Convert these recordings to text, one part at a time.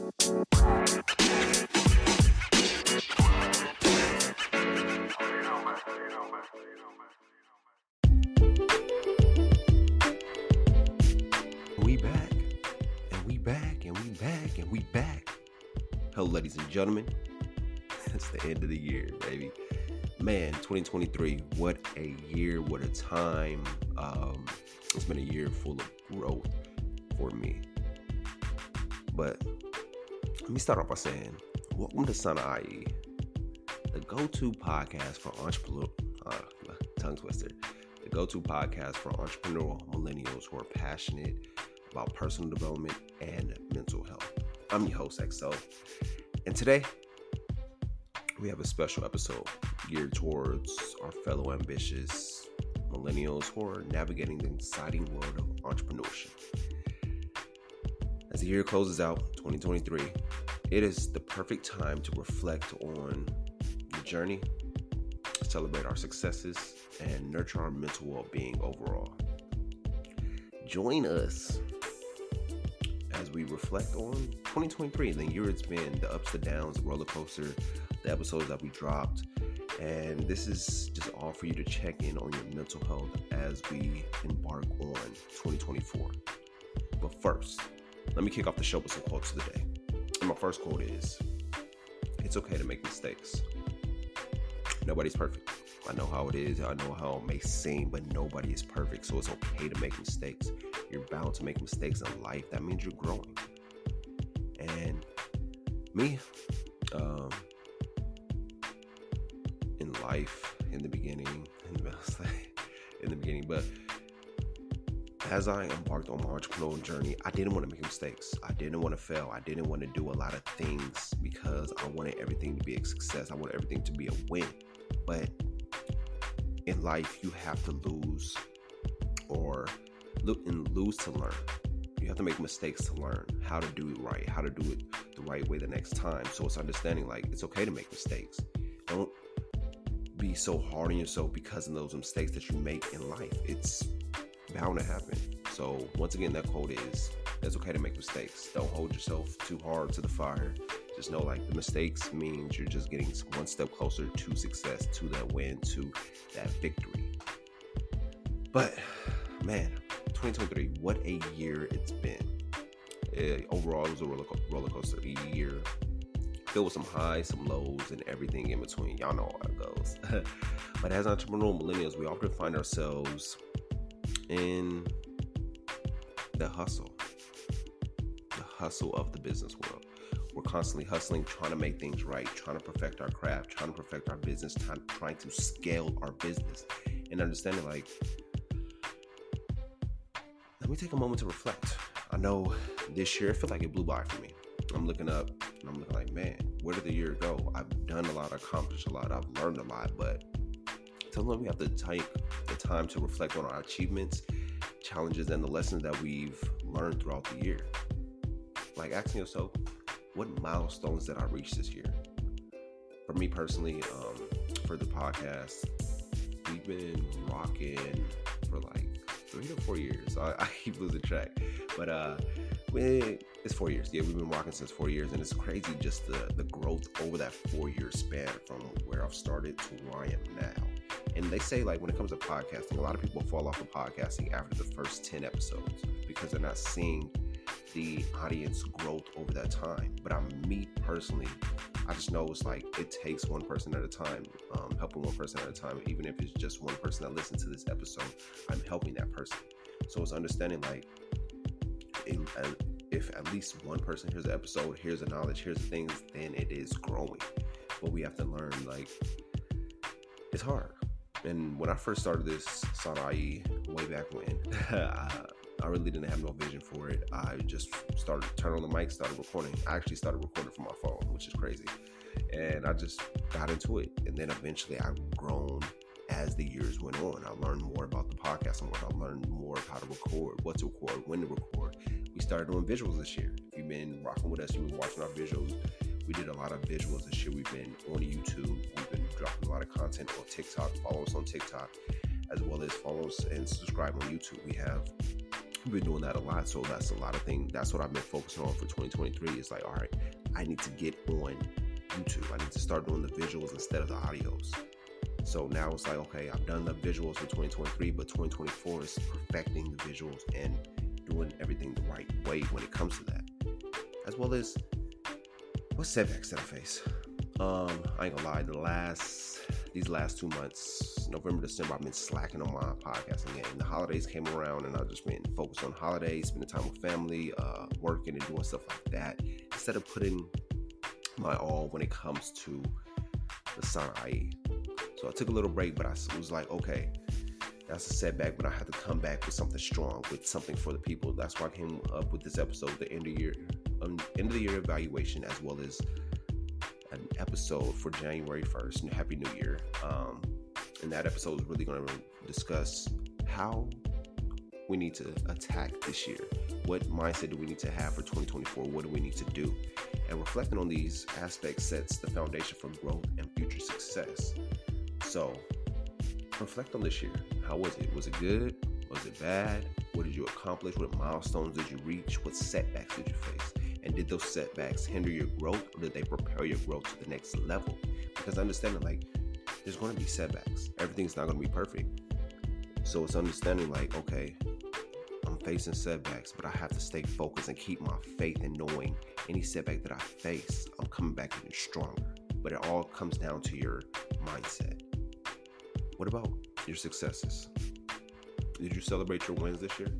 We back, and we back, and we back, and we back. Hello, ladies and gentlemen. It's the end of the year, baby. Man, 2023, what a year, what a time. It's been a year full of growth for me. But let me start off by saying, welcome to SAUNAIE, the go-to podcast for tongue twister, the go-to podcast for entrepreneurial millennials who are passionate about personal development and mental health. I'm your host, XO, and today we have a special episode geared towards our fellow ambitious millennials who are navigating the exciting world of entrepreneurship. As the year closes out, 2023, it is the perfect time to reflect on the journey, celebrate our successes, and nurture our mental well-being overall. Join us as we reflect on 2023, the year it's been, the ups, the downs, the roller coaster, the episodes that we dropped. And this is just all for you to check in on your mental health as we embark on 2024. But first, let me kick off the show with some quotes of the day. And my first quote is, "It's okay to make mistakes. Nobody's perfect. I know how it is. I know how it may seem, but nobody is perfect. So it's okay to make mistakes. You're bound to make mistakes in life. That means you're growing." And me, in life, in the beginning, but as I embarked on my entrepreneurial journey, I didn't want to make mistakes. I didn't want to fail. I didn't want to do a lot of things because I wanted everything to be a success. I wanted everything to be a win. But in life, you have to lose to learn. You have to make mistakes to learn how to do it right, how to do it the right way the next time. So it's understanding like it's okay to make mistakes. Don't be so hard on yourself because of those mistakes that you make in life. It's bound to happen. So once again, that quote is, it's okay to make mistakes. Don't hold yourself too hard to the fire. Just know like the mistakes means you're just getting one step closer to success, to that win, to that victory. But man, 2023, what a year it's been. Overall, it was a roller coaster year, filled with some highs, some lows, and everything in between. Y'all know how it goes. But as entrepreneurial millennials, we often find ourselves in the hustle of the business world. We're constantly hustling, trying to make things right, trying to perfect our craft, trying to perfect our business, trying to scale our business, and understanding like, let me take a moment to reflect. I know this year, I feel like it blew by for me. I'm looking up and I'm looking like, man, where did the year go? I've done a lot, accomplished a lot, I've learned a lot, but sometimes we have to take the time to reflect on our achievements, challenges, and the lessons that we've learned throughout the year. Like asking yourself, what milestones did I reach this year? For me personally, for the podcast, we've been rocking for like 3 to 4 years. I keep losing track, but it's 4 years. Yeah, we've been rocking since 4 years, and it's crazy just the growth over that 4-year span from where I've started to where I am now. And they say like when it comes to podcasting, a lot of people fall off of podcasting after the first 10 episodes because they're not seeing the audience growth over that time. But me personally, I just know it's like it takes one person at a time, helping one person at a time. Even if it's just one person that listens to this episode, I'm helping that person. So it's understanding like if at least one person hears the episode, hears the knowledge, hears the things, then it is growing. But we have to learn like it's hard. And when I first started this SAUNAIE way back when, I really didn't have no vision for it. I just started turning on the mic, started recording. I actually started recording from my phone, which is crazy. And I just got into it. And then eventually I've grown as the years went on. I learned more about the podcast and I learned more of how to record, what to record, when to record. We started doing visuals this year. If you've been rocking with us, you've been watching our visuals. We did a lot of visuals this year. We've been on YouTube. We've been dropping a lot of content on TikTok. Follow us on TikTok, as well as follow us and subscribe on YouTube. We have I've been doing that a lot. So that's a lot of things. That's what I've been focusing on for 2023. It's like, all right, I need to get on YouTube. I need to start doing the visuals instead of the audios. So now it's like, okay, I've done the visuals for 2023, but 2024 is perfecting the visuals and doing everything the right way when it comes to that. As well as what setbacks did I face? I ain't gonna lie, these last 2 months, November, December, I've been slacking on my podcasting game. The holidays came around and I've just been focused on holidays, spending time with family, working and doing stuff like that, instead of putting my all when it comes to the SAUNAIE. So I took a little break, but I was like, okay, that's a setback, but I have to come back with something strong, with something for the people. That's why I came up with this episode, the end of the year evaluation, as well as an episode for January 1st, and Happy New Year. And that episode is really going to discuss how we need to attack this year. What mindset do we need to have for 2024? What do we need to do? And reflecting on these aspects sets the foundation for growth and future success. So reflect on this year. How was it? Was it good? Was it bad? What did you accomplish? What milestones did you reach? What setbacks did you face? And did those setbacks hinder your growth, or did they propel your growth to the next level? Because understanding, like, there's going to be setbacks. Everything's not going to be perfect. So it's understanding, like, okay, I'm facing setbacks, but I have to stay focused and keep my faith in knowing any setback that I face, I'm coming back even stronger. But it all comes down to your mindset. What about your successes? Did you celebrate your wins this year?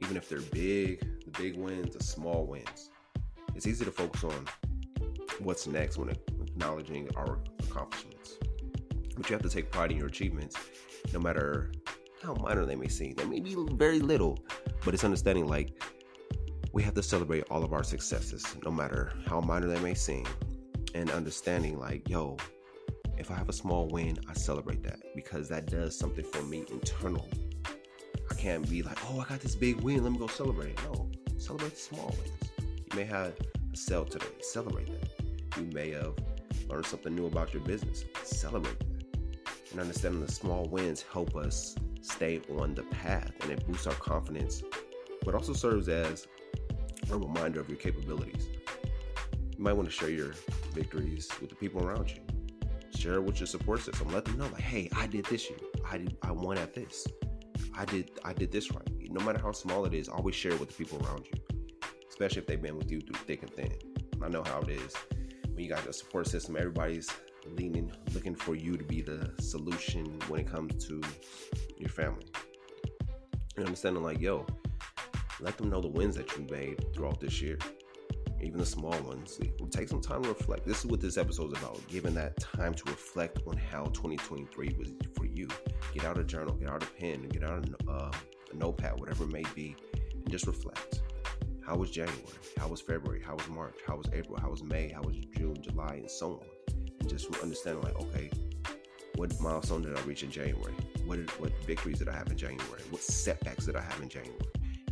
Even if they're big, the big wins, the small wins. It's easy to focus on what's next when acknowledging our accomplishments. But you have to take pride in your achievements, no matter how minor they may seem. They may be very little, but it's understanding, like, we have to celebrate all of our successes, no matter how minor they may seem. And understanding, like, yo, if I have a small win, I celebrate that, because that does something for me internally. I can't be like, oh, I got this big win, let me go celebrate it. No, celebrate the small wins. You may have a sale today, celebrate that. You may have learned something new about your business, celebrate that. And understanding the small wins help us stay on the path, and it boosts our confidence, but also serves as a reminder of your capabilities. You might want to share your victories with the people around you. Share it with your support system. Let them know, like, hey, I did this year. I won at this. I did this right. No matter how small it is, always share it with the people around you, especially if they've been with you through thick and thin. I know how it is. When you got a support system, everybody's looking for you to be the solution when it comes to your family. And understanding, like, yo, let them know the wins that you made throughout this year, even the small ones. Take some time to reflect. This is what this episode is about, giving that time to reflect on how 2023 was for you. Get out a journal, get out a pen, get out a notepad, whatever it may be, and just reflect. How was January? How was February? How was March? How was April? How was May? How was June, July, and so on? And just understanding, like, okay, what milestone did I reach in January? What victories did I have in January? What setbacks did I have in January?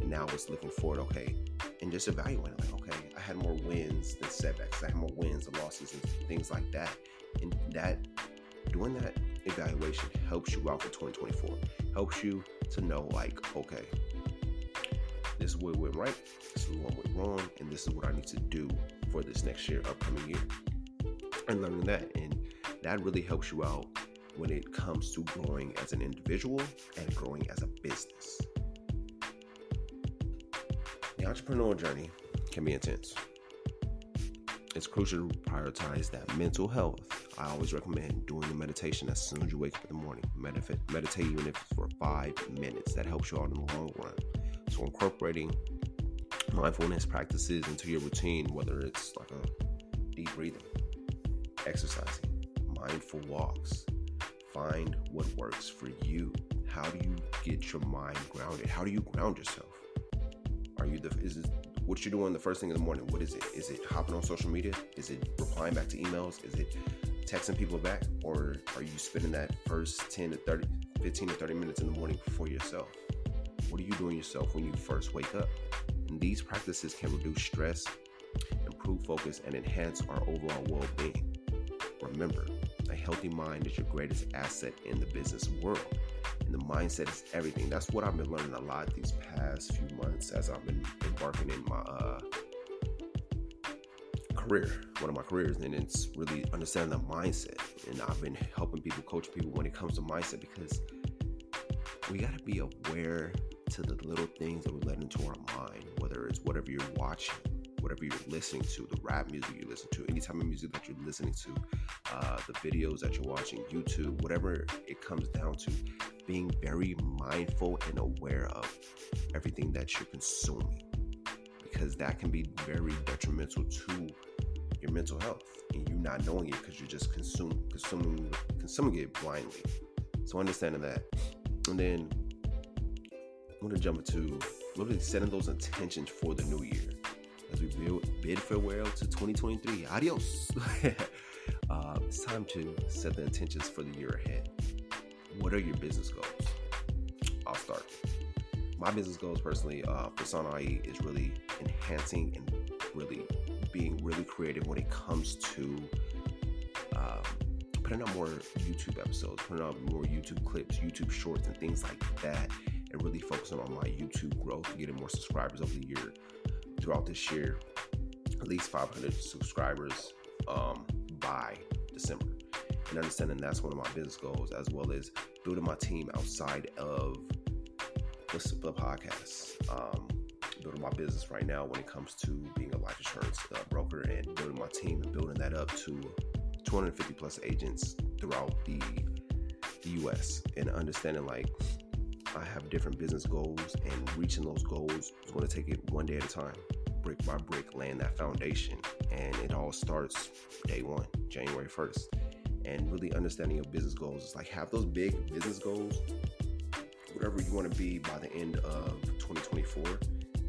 And now it's looking forward, okay, and just evaluating, like, okay, I had more wins than setbacks. I had more wins than losses and things like that. And that, doing that evaluation helps you out for 2024. Helps you to know, like, okay, this is what went right, this is what went wrong, and this is what I need to do for this next year, upcoming year. And learning that, and that really helps you out when it comes to growing as an individual and growing as a business. The entrepreneurial journey can be intense. It's crucial to prioritize that mental health. I always recommend doing the meditation as soon as you wake up in the morning. Meditate even if it's for 5 minutes. That helps you out in the long run. So incorporating mindfulness practices into your routine, whether it's like a deep breathing, exercising, mindful walks, find what works for you. How do you get your mind grounded? How do you ground yourself? What you're doing the first thing in the morning? What is it? Is it hopping on social media? Is it replying back to emails? Is it texting people back? Or are you spending that first 15 to 30 minutes in the morning for yourself? What are you doing yourself when you first wake up? And these practices can reduce stress, improve focus, and enhance our overall well-being. Remember, a healthy mind is your greatest asset in the business world. And The mindset is everything. That's what I've been learning a lot these past few months as I've been embarking in my career, one of my careers, and it's really understanding the mindset. And I've been helping people, coaching people when it comes to mindset, because we got to be aware to the little things that we let into our mind, whether it's whatever you're watching, whatever you're listening to, the rap music you listen to, any type of music that you're listening to, the videos that you're watching, YouTube, whatever it comes down to, being very mindful and aware of everything that you're consuming, because that can be very detrimental to your mental health, and you not knowing it because you're just consuming it blindly. So understanding that, and then I'm going to jump into literally setting those intentions for the new year as we bid farewell to 2023. Adios. It's time to set the intentions for the year ahead. What are your business goals? I'll start. My business goals personally for SAUNAIE is really enhancing and really being really creative when it comes to putting out more YouTube episodes, putting out more YouTube clips, YouTube shorts, and things like that, and really focusing on my YouTube growth, getting more subscribers over the year. Throughout this year, at least 500 subscribers by December. And understanding that's one of my business goals, as well as building my team outside of the podcast. Building my business right now when it comes to being a life insurance broker, and building my team and building that up to 250 plus agents throughout the US, and understanding like I have different business goals, and reaching those goals is going to take it one day at a time, brick by brick, laying that foundation. And it all starts day one, January 1st. And really understanding your business goals is like, have those big business goals, whatever you want to be by the end of 2024,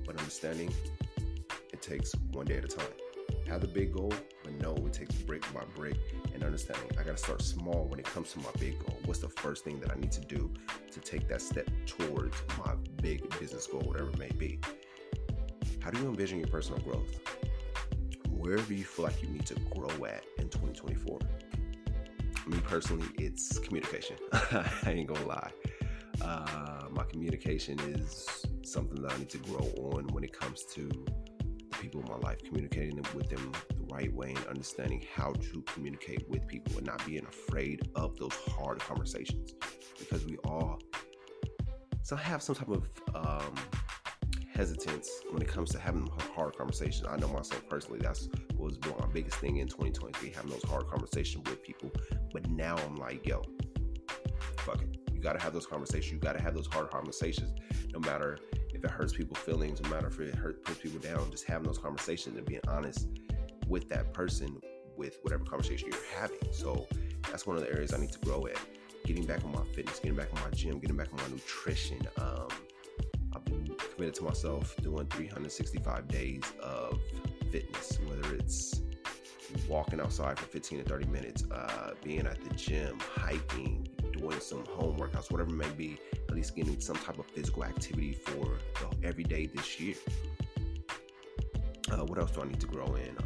but understanding it takes one day at a time. Have the big goal, but know it takes brick by brick, and understanding I got to start small when it comes to my big goal. What's the first thing that I need to do to take that step towards my big business goal, whatever it may be? How do you envision your personal growth? Where do you feel like you need to grow at in 2024? Me personally, it's communication. I ain't gonna lie. My communication is something that I need to grow on when it comes to the people in my life, communicating with them the right way, and understanding how to communicate with people and not being afraid of those hard conversations, because we all have some type of hesitance when it comes to having hard conversations. I know myself personally, that's what was my biggest thing in 2023, having those hard conversations with people. But now I'm like, yo, fuck it. You got to have those conversations. You got to have those hard conversations, no matter if it hurts people's feelings, no matter if it puts people down. Just having those conversations and being honest with that person with whatever conversation you're having. So that's one of the areas I need to grow at. Getting back on my fitness, getting back on my gym, getting back on my nutrition. I've been committed to myself doing 365 days of fitness, whether it's walking outside for 15 to 30 minutes, being at the gym, hiking, doing some home workouts, whatever it may be, at least getting some type of physical activity for every day this year. What else do I need to grow in?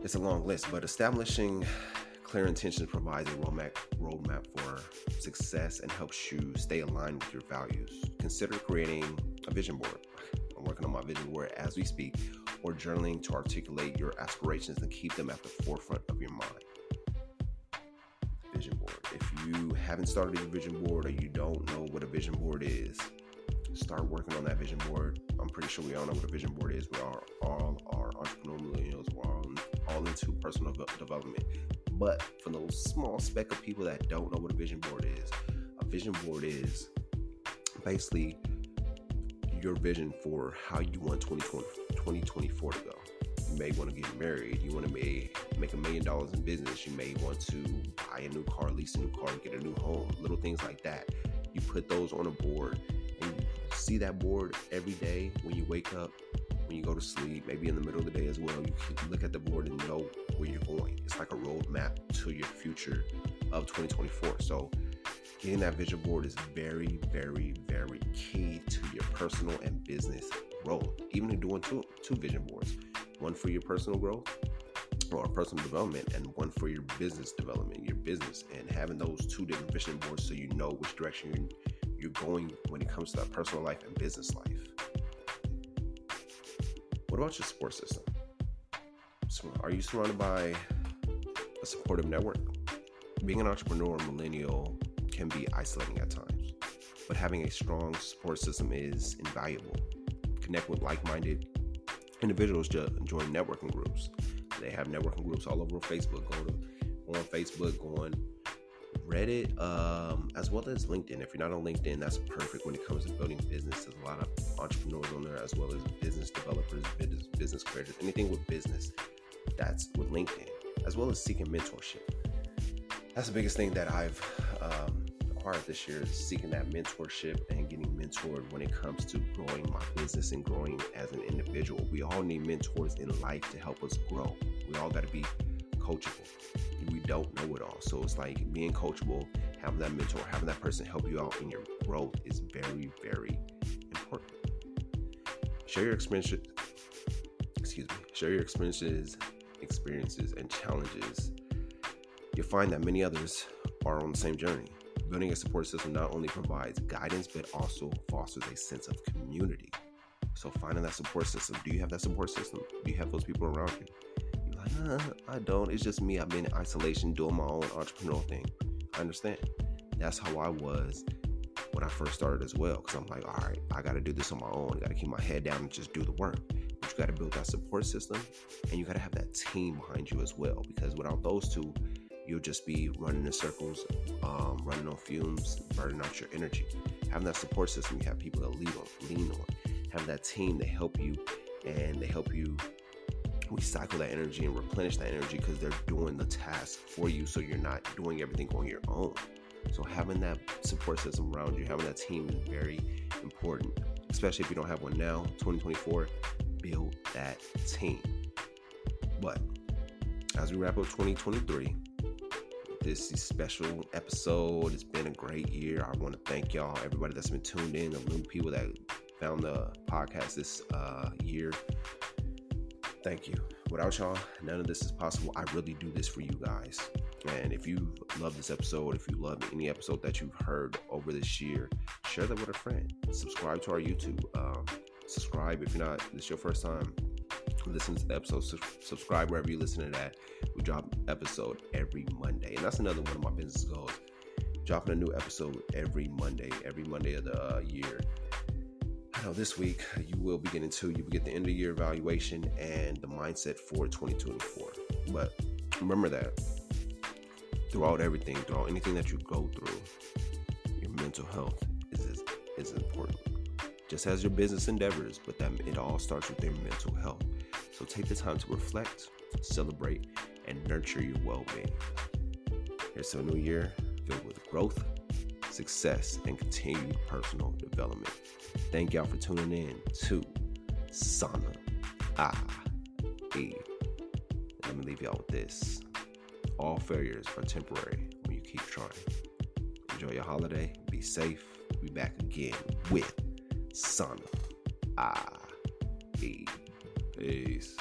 It's a long list, but establishing clear intentions provides a roadmap for success and helps you stay aligned with your values. Consider creating a vision board. I'm working on my vision board as we speak, or journaling to articulate your aspirations and keep them at the forefront of your mind. Vision board. If you haven't started a vision board, or you don't know what a vision board is, start working on that vision board. I'm pretty sure we all know what a vision board is. We all are entrepreneurial millennials. We're all into personal development. But for those small speck of people that don't know what a vision board is basically your vision for how you want 2024 to go. You may want to get married. You want to make $1 million in business. You may want to buy a new car, lease a new car, get a new home, little things like that. You put those on a board, and you see that board every day when you wake up, when you go to sleep, maybe in the middle of the day as well. You can look at the board and know where you're going. It's like a roadmap to your future of 2024. So getting that vision board is very, very, very key to your personal and business growth. Even in doing two vision boards, one for your personal growth or personal development, and one for your business development, your business, and having those two different vision boards so you know which direction you're going when it comes to that personal life and business life. What about your support system? So are you surrounded by a supportive network? Being an entrepreneur millennial can be isolating at times, but having a strong support system is invaluable. Connect with like-minded individuals. Join networking groups. They have networking groups all over Facebook. Go on Facebook, go on Reddit, as well as LinkedIn. If you're not on LinkedIn, that's perfect when it comes to building business. There's a lot of entrepreneurs on there, as well as business developers, business creators, anything with business. That's with LinkedIn, as well as seeking mentorship. That's the biggest thing that I've acquired this year, is seeking that mentorship and getting mentored when it comes to growing my business and growing as an individual. We all need mentors in life to help us grow. We all got to be coachable. We don't know it all. So it's like being coachable, having that mentor, having that person help you out in your growth is very, very important. Share your experiences, experiences and challenges. You'll find that many others are on the same journey. Building a support system not only provides guidance, but also fosters a sense of community. So finding that support system. Do you have that support system? Do you have those people around you? You're like, I don't. It's just me. I've been in isolation doing my own entrepreneurial thing. I understand. That's how I was when I first started as well. Because I'm like, all right, I got to do this on my own. I got to keep my head down and just do the work. But you got to build that support system, and you got to have that team behind you as well. Because without those two, you'll just be running in circles, running on fumes, burning out your energy. Having that support system, you have people to lean on. Have that team to help you, and they help you recycle that energy and replenish that energy, because they're doing the task for you, so you're not doing everything on your own. So having that support system around you, having that team is very important, especially if you don't have one now. 2024, build that team. But as we wrap up 2023, this is a special episode. It's been a great year. I want to thank y'all, everybody that's been tuned in, the new people that found the podcast this year. Thank you. Without y'all, none of this is possible. I really do this for you guys. And if you love this episode, if you love any episode that you've heard over this year, share that with a friend. Subscribe to our YouTube. Subscribe if you're not, this is your first time listening to the episode. Subscribe wherever you listen to that. We drop an episode every Monday. And that's another one of my business goals. Dropping a new episode every Monday of the year. I know this week you will be getting you will get the end of year evaluation and the mindset for 2024. But remember that throughout everything, throughout anything that you go through, your mental health is important. Just as your business endeavors, but that it all starts with your mental health. So take the time to reflect, celebrate, and nurture your well-being. Here's to a new year filled with growth, success, and continued personal development. Thank y'all for tuning in to SAUNAIE. Let me leave y'all with this. All failures are temporary when you keep trying. Enjoy your holiday. Be safe. We'll be back again with SAUNAIE. Peace.